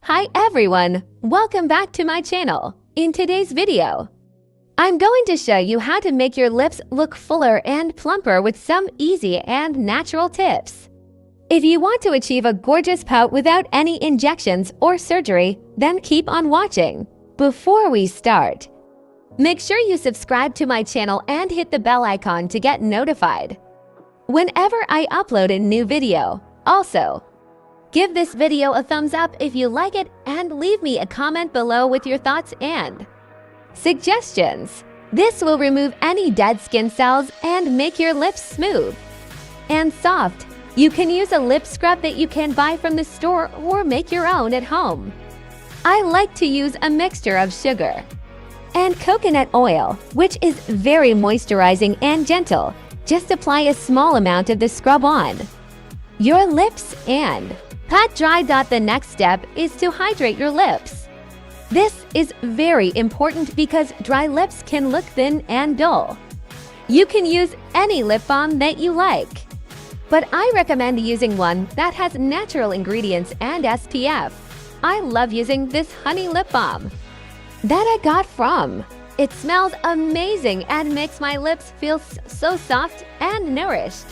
Hi everyone! Welcome back to my channel. In today's video, I'm going to show you how to make your lips look fuller and plumper with some easy and natural tips. If you want to achieve a gorgeous pout without any injections or surgery, then keep on watching. Before we start, make sure you subscribe to my channel and hit the bell icon to get notified whenever I upload a new video. Also, give this video a thumbs up if you like it and leave me a comment below with your thoughts and suggestions. This will remove any dead skin cells and make your lips smooth and soft. You can use a lip scrub that you can buy from the store or make your own at home. I like to use a mixture of sugar and coconut oil, which is very moisturizing and gentle. Just apply a small amount of the scrub on your lips and pat dry. The next step is to hydrate your lips. This is very important because dry lips can look thin and dull. You can use any lip balm that you like, but I recommend using one that has natural ingredients and SPF. I love using this honey lip balm that I got from. It smells amazing and makes my lips feel so soft and nourished.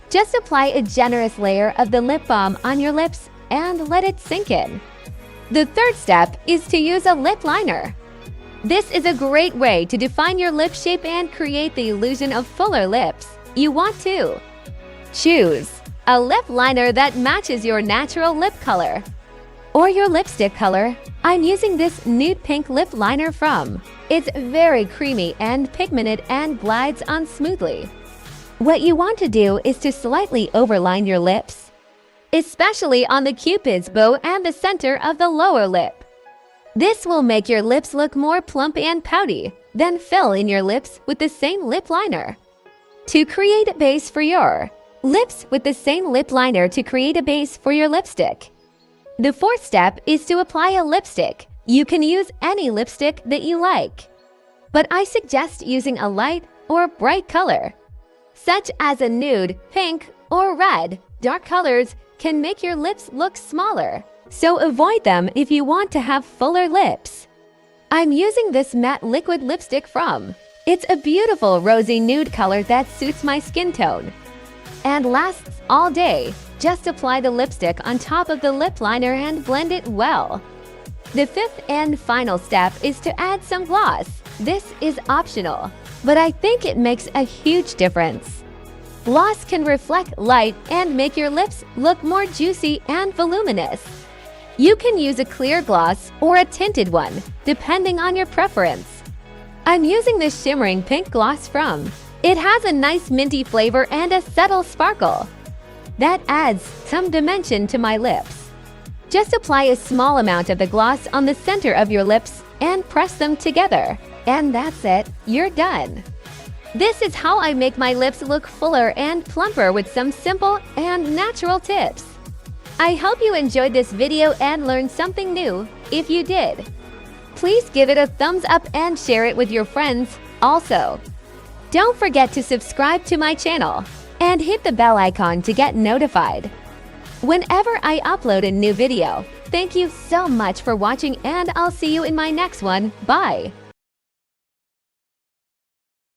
Just apply a generous layer of the lip balm on your lips and let it sink in. The third step is to use a lip liner. This is a great way to define your lip shape and create the illusion of fuller lips. You want to choose a lip liner that matches your natural lip color or your lipstick color. I'm using this nude pink lip liner from. It's very creamy and pigmented and glides on smoothly. What you want to do is to slightly overline your lips, especially on the cupid's bow and the center of the lower lip. This will make your lips look more plump and pouty. Then fill in your lips with the same lip liner to create a base for your lips with the same lip liner to create a base for your lipstick. The fourth step is to apply a lipstick. You can use any lipstick that you like, but I suggest using a light or bright color, such as a nude, pink, or red. Dark colors can make your lips look smaller, so avoid them if you want to have fuller lips. I'm using this matte liquid lipstick from. It's a beautiful rosy nude color that suits my skin tone and lasts all day. Just apply the lipstick on top of the lip liner and blend it well. The fifth and final step is to add some gloss. This is optional, but I think it makes a huge difference. Gloss can reflect light and make your lips look more juicy and voluminous. You can use a clear gloss or a tinted one, depending on your preference. I'm using this shimmering pink gloss from. It has a nice minty flavor and a subtle sparkle that adds some dimension to my lips. Just apply a small amount of the gloss on the center of your lips and press them together. And that's it, you're done. This is how I make my lips look fuller and plumper with some simple and natural tips. I hope you enjoyed this video and learned something new. If you did, please give it a thumbs up and share it with your friends. Also, don't forget to subscribe to my channel and hit the bell icon to get notified whenever I upload a new video. Thank you so much for watching and I'll see you in my next one. Bye!